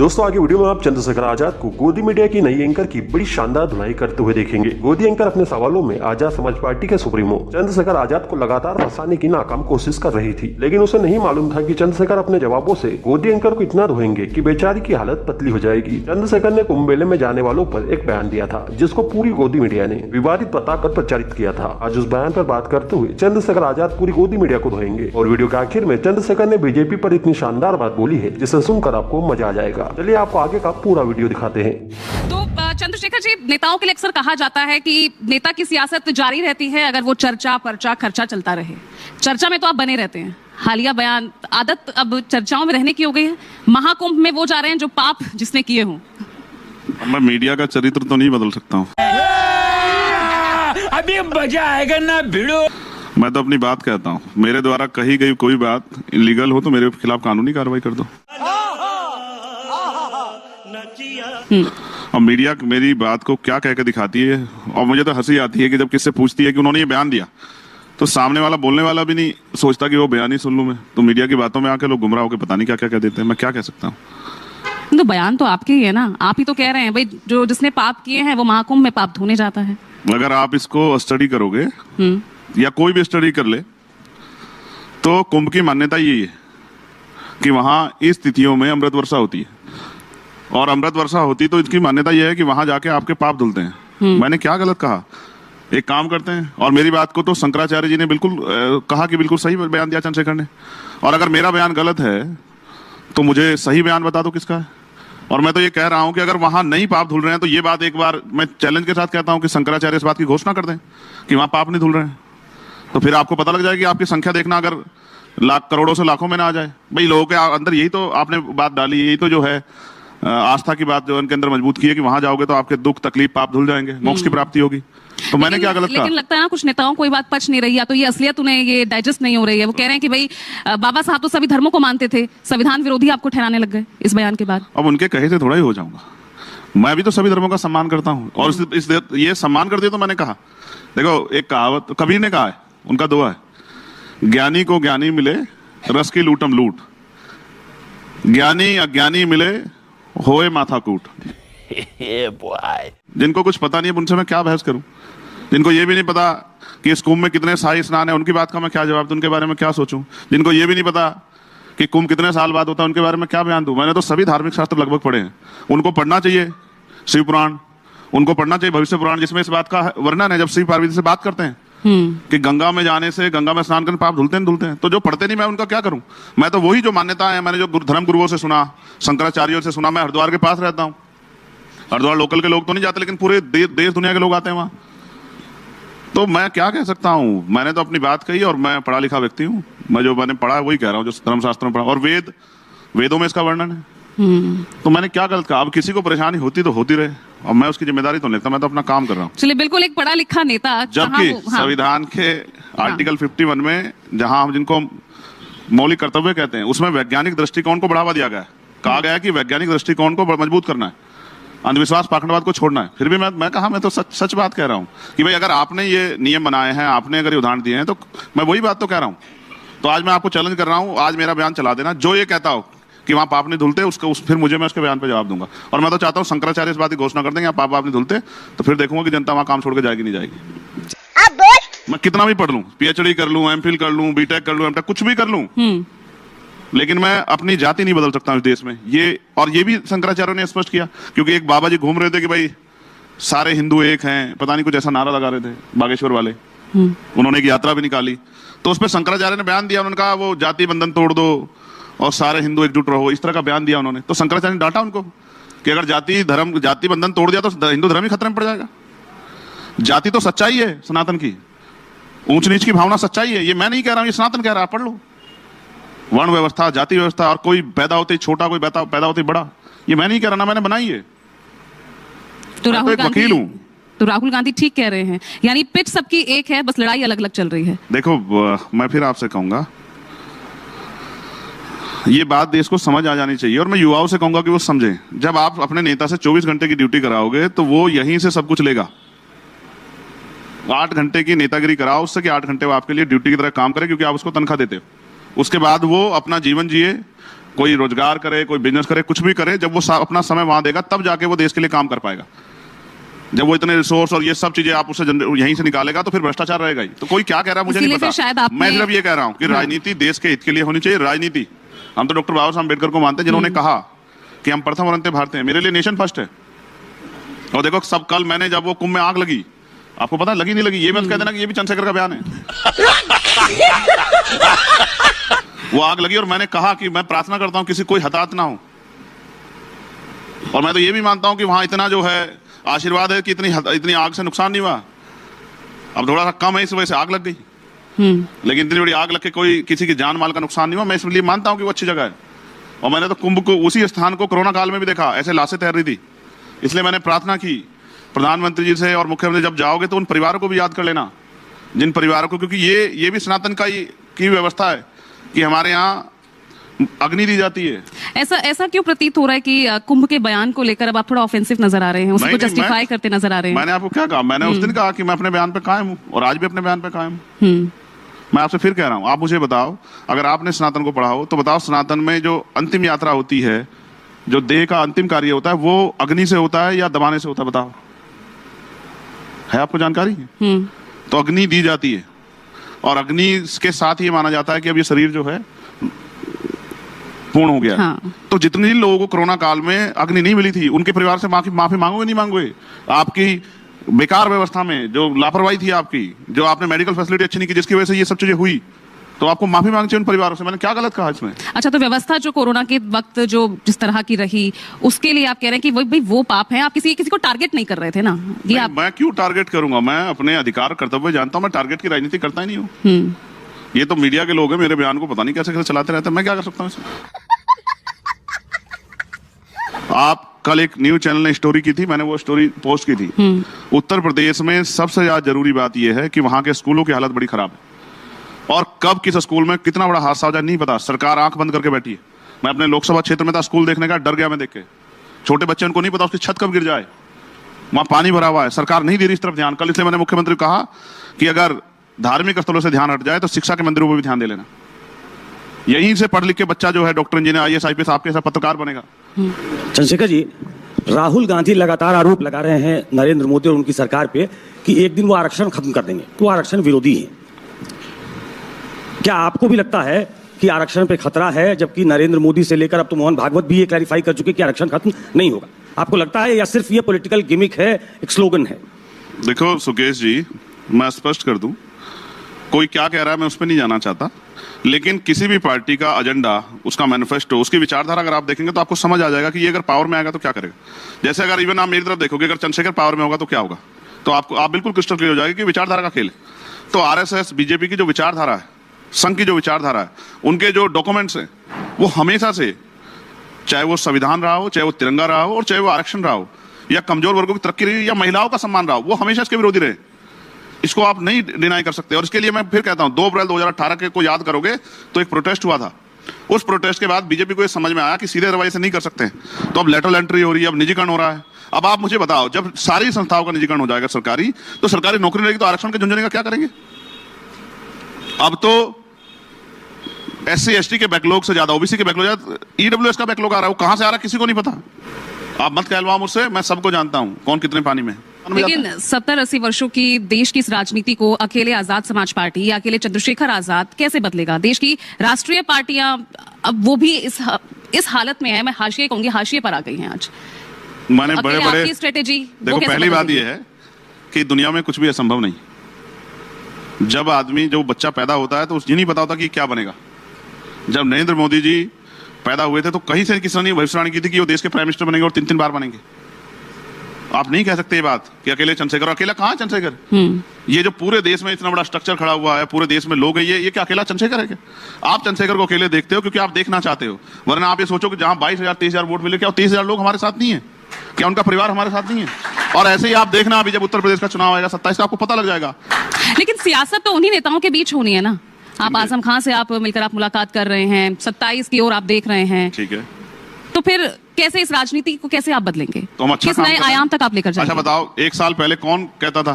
दोस्तों आगे वीडियो में आप चंद्रशेखर आजाद को गोदी मीडिया की नई एंकर की बड़ी शानदार धुलाई करते हुए देखेंगे। गोदी एंकर अपने सवालों में आजाद समाज पार्टी के सुप्रीमो चंद्रशेखर आजाद को लगातार फंसाने की नाकाम कोशिश कर रही थी, लेकिन उसे नहीं मालूम था कि चंद्रशेखर अपने जवाबों से गोदी एंकर को इतना धोएंगे कि बेचारी की हालत पतली हो जाएगी। चंद्रशेखर ने कुंभ मेले में जाने वालों पर एक बयान दिया था, जिसको पूरी गोदी मीडिया ने विवादित बताकर प्रचारित किया था। आज उस बयान पर बात करते हुए चंद्रशेखर आजाद पूरी गोदी मीडिया को धोएंगे और वीडियो के आखिर में चंद्रशेखर ने बीजेपी पर इतनी शानदार बात बोली है जिसे सुनकर आपको मजा आ जाएगा। चलिए आपको आगे का पूरा वीडियो दिखाते हैं। तो चंद्रशेखर जी, नेताओं के लिए अक्सर कहा जाता है कि नेता की सियासत जारी रहती है अगर वो चर्चा पर्चा खर्चा चलता रहे। चर्चा में तो आप बने रहते हैं। हालिया बयान आदत अब चर्चाओं में रहने की हो गई है। महाकुंभ में वो जा रहे हैं जो पाप जिसने किए हों। मैं मीडिया का चरित्र तो नहीं बदल सकता हूँ। अभी मजा आएगा ना भिड़ो। मैं तो अपनी बात कहता हूँ। मेरे द्वारा कही गई कोई बात इलीगल हो तो मेरे खिलाफ कानूनी कार्रवाई कर दो। और मीडिया मेरी बात को क्या कहकर दिखाती है, और मुझे तो हंसी आती है कि जब किससे पूछती है कि उन्होंने ये बयान दिया तो सामने वाला बोलने वाला भी नहीं सोचता कि वो बयान ही सुन लूं मैं। तो मीडिया की बातों में आके लोग गुमराह होकर पता नहीं क्या क्या कह देते हैं। मैं क्या कह सकता हूँ। तो बयान तो आपके ही है ना, आप ही तो कह रहे हैं भाई जो जिसने पाप किए हैं वो महाकुंभ में पाप धोने जाता है। अगर आप इसको स्टडी करोगे या कोई भी स्टडी कर ले तो कुंभ की मान्यता यही है कि वहां इस तिथियों में अमृत वर्षा होती है, और अमृत वर्षा होती तो इसकी मान्यता यह है कि वहां जाके आपके पाप धुलते हैं। मैंने क्या गलत कहा? एक काम करते हैं, और मेरी बात को तो शंकराचार्य जी ने बिल्कुल कहा कि बिल्कुल सही बयान दिया चंद्रशेखर ने। और अगर मेरा बयान गलत है तो मुझे सही बयान बता दो किसका है। और मैं तो ये कह रहा हूं कि अगर वहां नहीं पाप धुल रहे हैं तो ये बात एक बार मैं चैलेंज के साथ कहता हूं कि शंकराचार्य इस बात की घोषणा कर दें कि वहां पाप नहीं धुल रहे हैं, तो फिर आपको पता लग जाएगी। आपकी संख्या देखना अगर लाख करोड़ों से लाखों में ना आ जाए। भाई लोगों के अंदर यही तो आपने बात डाली, यही तो जो है आस्था की बात जो उनके अंदर मजबूत की है कि वहां जाओगे तो आपके दुख तकलीफ पाप धुल जाएंगे, मोक्ष की प्राप्ति होगी। तो मैंने क्या गलत कहा? लेकिन लगता है ना कुछ नेताओं को ये बात पच नहीं रही, या तो ये असलियत उन्हें ये डाइजेस्ट नहीं हो रही है। वो कह रहे हैं कि भाई बाबा साहब तो सभी धर्मों को मानते थे, संविधान विरोधी आपको ठहराने लग गए इस बयान के बाद। अब उनके कहे से थोड़ा ही हो जाऊंगा। मैं भी तो सभी धर्मों का सम्मान करता हूँ, और ये सम्मान करते तो मैंने कहा। देखो एक कहावत कबीर ने कहा है, उनका दुआ है, ज्ञानी को ज्ञानी मिले रस की लूटम लूट, ज्ञानी अज्ञानी मिले होए माथा कूट। जिनको कुछ पता नहीं है उनसे मैं क्या बहस करूं? जिनको ये भी नहीं पता कि इस कुंभ में कितने शाही स्नान है, उनकी बात का मैं क्या जवाब दूं? उनके बारे में क्या सोचूं? जिनको ये भी नहीं पता कि कुंभ कितने साल बाद होता है, उनके बारे में क्या बयान दूं? मैंने तो सभी धार्मिक शास्त्र लगभग पढ़े हैं। उनको पढ़ना चाहिए शिव पुराण, उनको पढ़ना चाहिए भविष्य पुराण, जिसमें इस बात का वर्णन है जब शिव पार्वती से बात करते हैं कि गंगा में जाने से, गंगा में स्नान करने पाप धुलते हैं। तो जो पढ़ते नहीं मैं उनका क्या करूं? मैं तो वही जो मान्यता है, मैंने जो धर्म गुरुओं से सुना, शंकराचार्यों से सुना। मैं हरिद्वार के पास रहता हूं। हरिद्वार लोकल के लोग तो नहीं जाते, लेकिन पूरे देश दुनिया के लोग आते हैं वहां। तो मैं क्या कह सकता हूं? मैंने तो अपनी बात कही, और मैं पढ़ा लिखा व्यक्ति हूं। मैं जो मैंने पढ़ा है वही कह रहा हूं, जो धर्मशास्त्र में पढ़ा, और वेदों में इसका वर्णन है। तो मैंने क्या गलत कहा? अब किसी को परेशानी होती तो होती रहे, और मैं उसकी जिम्मेदारी तो लेता, मैं तो अपना काम कर रहा हूँ। चलिए, बिल्कुल एक पढ़ा लिखा नेता, जबकि संविधान के आर्टिकल 51 में जहां हम जिनको मौलिक कर्तव्य कहते हैं, उसमें वैज्ञानिक दृष्टिकोण को बढ़ावा दिया गया है। कहा गया है कि वैज्ञानिक दृष्टिकोण को मजबूत करना है, अंधविश्वास पाखंडवाद को छोड़ना है। फिर भी मैं कहा, मैं तो सच बात कह रहा हूँ कि भाई अगर आपने ये नियम बनाए हैं, आपने अगर ये उदाहरण दिए हैं, तो मैं वही बात तो कह रहा हूँ। तो आज मैं आपको चैलेंज कर रहा हूँ, आज मेरा बयान चला देना। जो ये कहता हो कि वहां पाप नहीं धुलते, फिर मुझे मैं उसके बयान पे जवाब दूंगा। और मैं तो चाहता हूं शंकराचार्य इस बात की घोषणा कर देंगे पाप नहीं धुलते, तो फिर देखूंगा कि जनता वहां काम छोड़ के जाएगी नहीं जाएगी। अब बोल। मैं कितना भी पढ़ लूं, पीएचडी कर लूं, एमफिल कर लूं, बीटेक कर लूं, एमटेक कुछ भी कर लूं, लेकिन मैं अपनी जाति नहीं बदल सकता इस देश में। और ये भी शंकराचार्य ने स्पष्ट किया, क्योंकि एक बाबा जी घूम रहे थे कि भाई सारे हिंदू एक हैं, पता नहीं कुछ ऐसा नारा लगा रहे थे बागेश्वर वाले। उन्होंने एक यात्रा भी निकाली, तो उस पर शंकराचार्य ने बयान दिया। उन्होंने कहा वो जाति बंधन तोड़ दो और सारे हिंदू एकजुट रहो, इस तरह का बयान दिया उन्होंने। तो शंकराचार्य ने डांटा उनको कि अगर जाति बंधन तोड़ दिया तो हिंदू धर्म ही खतरे में पड़ जाएगा। जाति तो सच्चाई है सनातन की, ऊंच नीच की भावना सच्चाई है। ये मैं नहीं कह रहा हूं, ये सनातन कह रहा है। पढ़ लो, वर्ण व्यवस्था, जाति व्यवस्था, और कोई पैदा होते ही छोटा, कोई पैदा होते ही बड़ा, ये मैं नहीं कह रहा ना, मैंने बनाई है। तो मैं तो एक वकील हूं। तो राहुल गांधी ठीक कह रहे हैं, यानी पिच सबकी एक है, बस लड़ाई अलग अलग चल रही है। देखो मैं फिर आपसे कहूंगा, ये बात देश को समझ आ जानी चाहिए, और मैं युवाओं से कहूंगा कि वो समझें। जब आप अपने नेता से 24 घंटे की ड्यूटी कराओगे तो वो यहीं से सब कुछ लेगा। 8 घंटे की नेतागिरी कराओ उससे कि 8 घंटे वो आपके लिए ड्यूटी की तरह काम करे, क्योंकि आप उसको तनख्वाह देते हो। उसके बाद वो अपना जीवन जिए, कोई रोजगार करे, कोई बिजनेस करे, कुछ भी करे, जब वो अपना समय वहां देगा तब जाके वो देश के लिए काम कर पाएगा। जब वो इतने रिसोर्स और ये सब चीजें आप उसे यहीं से निकालेगा तो फिर भ्रष्टाचार रहेगा ही। तो कोई क्या कह रहा है मुझे नहीं पता। मैं सिर्फ ये कह रहा हूँ कि राजनीति देश के हित के लिए होनी चाहिए। राजनीति, हम तो डॉक्टर बाबा साहब अम्बेडकर को मानते हैं जिन्होंने कहा कि हम प्रथम और अंतिम भारतीय हैं। मेरे लिए नेशन फर्स्ट है। और देखो सब, कल मैंने जब वो कुंभ में आग लगी, आपको पता लगी नहीं लगी, ये मत कह देना कि ये भी चंद्रशेखर का बयान है। वो आग लगी और मैंने कहा कि मैं प्रार्थना करता हूं किसी कोई हताहत ना हो। और मैं तो ये भी मानता हूं कि वहां इतना जो है आशीर्वाद है कि इतनी आग से नुकसान नहीं हुआ। अब थोड़ा सा कम है, इस वजह से आग लग गई, लेकिन इतनी बड़ी आग लग के कोई किसी की जान माल का नुकसान नहीं हुआ। मैं इसलिए मानता हूं कि वो अच्छी जगह है। और मैंने तो कुंभ को, उसी स्थान को कोरोना काल में भी देखा, ऐसे लाशें तैर रही थी। इसलिए मैंने प्रार्थना की प्रधानमंत्री जी से और मुख्यमंत्री, जब जाओगे तो उन परिवारों को भी याद कर लेना, जिन परिवारों को, क्योंकि ये भी सनातन की व्यवस्था है कि हमारे यहाँ अग्नि दी जाती है। ऐसा क्यों प्रतीत हो रहा है कि कुंभ के बयान को लेकर अब आप थोड़ा ऑफेंसिव नजर आ रहे हैं, उसको जस्टिफाई करते नजर आ रहे हैं? मैंने आपको क्या कहा? मैंने उस दिन कहा कि मैं अपने बयान पे कायम हूँ और आज भी अपने बयान पे कायम हूँ। मैं आपसे फिर कह रहा हूँ, आप मुझे बताओ, अगर आपने सनातन को पढ़ा हो तो बताओ, सनातन में जो अंतिम यात्रा होती है, जो देह का अंतिम कार्य होता है, वो अग्नि से होता है या दबाने से होता है? बताओ, है आपको जानकारी? तो अग्नि दी जाती है और अग्नि के साथ ही माना जाता है कि अब ये शरीर जो है पूर्ण हो गया। हाँ। तो जितने लोगों को कोरोना काल में अग्नि नहीं मिली थी, उनके परिवार से माफी मांगोगे नहीं मांगोगे? आपकी बेकार व्यवस्था में जो लापरवाही थी आपकी, जो आपने मेडिकल फैसिलिटी अच्छी नहीं की, जिसकी वजह से ये सब चीजें हुई, तो आपको माफी मांगनी चाहिए उन परिवारों से। मैंने क्या गलत कहा इसमें? अच्छा, तो व्यवस्था जो कोरोना के वक्त जो जिस तरह की रही, उसके लिए आप कह रहे हैं कि भाई वो पाप है, आप किसी को टारगेट नहीं कर रहे थे ना? ये आप... मैं क्यों टारगेट करूंगा? मैं अपने अधिकार कर्तव्य जानता हूं, मैं टारगेट की राजनीति करता ही नहीं हूँ। ये तो मीडिया के लोग हैं, मेरे बयान को पता नहीं कैसे कैसे चलाते रहते हैं, मैं क्या कर सकता हूँ इसमें? आप कल एक न्यूज चैनल ने स्टोरी की थी, मैंने वो स्टोरी पोस्ट की थी। उत्तर प्रदेश में सबसे ज्यादा जरूरी बात यह है कि वहां के स्कूलों की हालत बड़ी खराब है, और कब किस स्कूल में कितना बड़ा हादसा हो जाए नहीं पता। सरकार आंख बंद करके बैठी है। मैं अपने लोकसभा क्षेत्र में था, स्कूल देखने का, डर गया मैं देख के। छोटे बच्चे, उनको नहीं पता उसकी छत कब गिर जाए, वहां पानी भरा हुआ है, सरकार नहीं दे रही इस तरफ ध्यान। कल इसलिए मैंने मुख्यमंत्री को कहा कि अगर धार्मिक स्थलों से ध्यान हट जाए तो शिक्षा के मंदिरों पर भी ध्यान दे लेना। यहीं से पढ़ लिख के बच्चा जो है डॉक्टर, इंजीनियर, IAS IPS आपके ऐसा पत्रकार बनेगा। चंद्रशेखर जी, राहुल गांधी लगातार आरोप लगा रहे हैं नरेंद्र मोदी और उनकी सरकार पे कि एक दिन वो आरक्षण खत्म कर देंगे, वो आरक्षण विरोधी हैं। क्या आपको भी लगता है कि आरक्षण पे खतरा है, जबकि नरेंद्र मोदी से लेकर अब तो मोहन भागवत भी ये क्लैरिफाई कर चुके कि आरक्षण खत्म नहीं होगा? आपको लगता है या सिर्फ ये पॉलिटिकल गिमिक है, एक स्लोगन है? देखो सुकेश जी, मैं स्पष्ट कर दूं, कोई क्या कह रहा है मैं उस पर नहीं जाना चाहता, लेकिन किसी भी पार्टी का एजेंडा, उसका मैनिफेस्टो, उसकी विचारधारा अगर आप देखेंगे तो आपको समझ आ जाएगा कि ये अगर पावर में आएगा तो क्या करेगा। जैसे अगर इवन आप मेरी तरफ देखोगे, अगर चंद्रशेखर पावर में होगा तो क्या होगा, तो आप बिल्कुल क्रिस्टल क्लियर हो जाएगा कि विचारधारा का खेल है। तो RSS बीजेपी की जो विचारधारा है, संघ की जो विचारधारा है, उनके जो डॉक्यूमेंट्स हैं, वो हमेशा से, चाहे वो संविधान रहा हो, चाहे वो तिरंगा रहा हो, और चाहे वो आरक्षण रहा हो, या कमजोर वर्गों की तरक्की रही, या महिलाओं का सम्मान रहा हो, वो हमेशा इसके विरोधी रहे। इसको आप नहीं डिनाई कर सकते। और इसके लिए मैं फिर कहता हूं, 2 अप्रैल 2018 के को याद करोगे तो एक प्रोटेस्ट हुआ था। उस प्रोटेस्ट के बाद बीजेपी को ये समझ में आया कि सीधे रवैये से नहीं कर सकते, तो अब लेटरल एंट्री हो रही है, अब निजीकरण हो रहा है। अब आप मुझे बताओ, जब सारी संस्थाओं का निजीकरण हो जाएगा सरकारी, तो सरकारी नौकरी रहेगी, तो आरक्षण के झुंझुने का क्या करेंगे? अब तो SC ST के बैकलॉग से ज्यादा OBC के बैकलॉग, EWS का बैकलॉग आ रहा है, वो कहां से आ रहा है किसी को नहीं पता। आप मत कहलवाओ मुझसे, मैं सबको जानता हूं कौन कितने पानी में। लेकिन 70-80 वर्षों की देश की इस राजनीति को अकेले आजाद समाज पार्टी या अकेले चंद्रशेखर आजाद कैसे बदलेगा? देश की राष्ट्रीय पार्टियां अब वो भी इस हालत में है, मैं हाशिए कहूंगी, हाशिए पर आ गई हैं आज। मैंने बड़े स्ट्रेटेजी देखो, पहली बात यह है कि दुनिया में कुछ भी असंभव नहीं। जब आदमी, जो बच्चा पैदा होता है तो उसे नहीं पता होता कि क्या बनेगा। जब नरेंद्र मोदी जी पैदा हुए थे तो कहीं से किसी ने भविष्यवाणी की थी कि वो देश के प्राइम मिनिस्टर बनेंगे और 3-3 बार बनेंगे। आप नहीं कह सकते ये बात कि अकेले चंद्रशेखर, अकेला कहां चंद्रशेखर? ये जो पूरे देश में इतना बड़ा स्ट्रक्चर खड़ा हुआ है, पूरे देश में लोग हैं, ये क्या अकेला चंद्रशेखर है क्या? आप चंद्रशेखर को अकेले देखते हो क्योंकि आप देखना चाहते हो, वरना आप ये सोचो कि जहां 22,000-23,000 वोट मिले, क्या 23,000 लोग हमारे साथ नहीं है? क्या उनका परिवार हमारे साथ नहीं है? और ऐसे ही आप देखना, अभी जब उत्तर प्रदेश का चुनाव आएगा 27 का, आपको पता लग जाएगा। लेकिन सियासत तो उन्हीं नेताओं के बीच होनी है ना। आप आजम खान से आप मिलकर आप मुलाकात कर रहे हैं, 27 की ओर आप देख रहे हैं, ठीक है, तो फिर कैसे इस राजनीति को कैसे आप बदलेंगे? तो हम अच्छा किस नए आयाम तक आप लेकर जाएंगे? अच्छा बताओ, 1 साल पहले कौन कहता था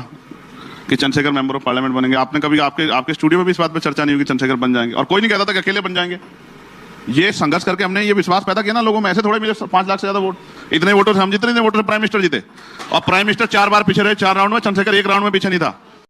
कि चंद्रशेखर मेंबर ऑफ पार्लियामेंट बनेंगे? आपने कभी आपके स्टूडियो में भी इस बात पे चर्चा नहीं हुई कि चंद्रशेखर बन जाएंगे? और कोई नहीं कहता था कि अकेले बन जाएंगे। ये संघर्ष करके हमने ये विश्वास पैदा किया ना लोगों में। ऐसे थोड़े मिले 5 लाख से ज्यादा वोट। इतने वोटों से हम जीते, इतने वोटों से प्राइम मिनिस्टर जीते। और प्राइम मिनिस्टर 4 बार पीछे रहे 4 राउंड में, चंद्रशेखर 1 राउंड में पीछे नहीं था।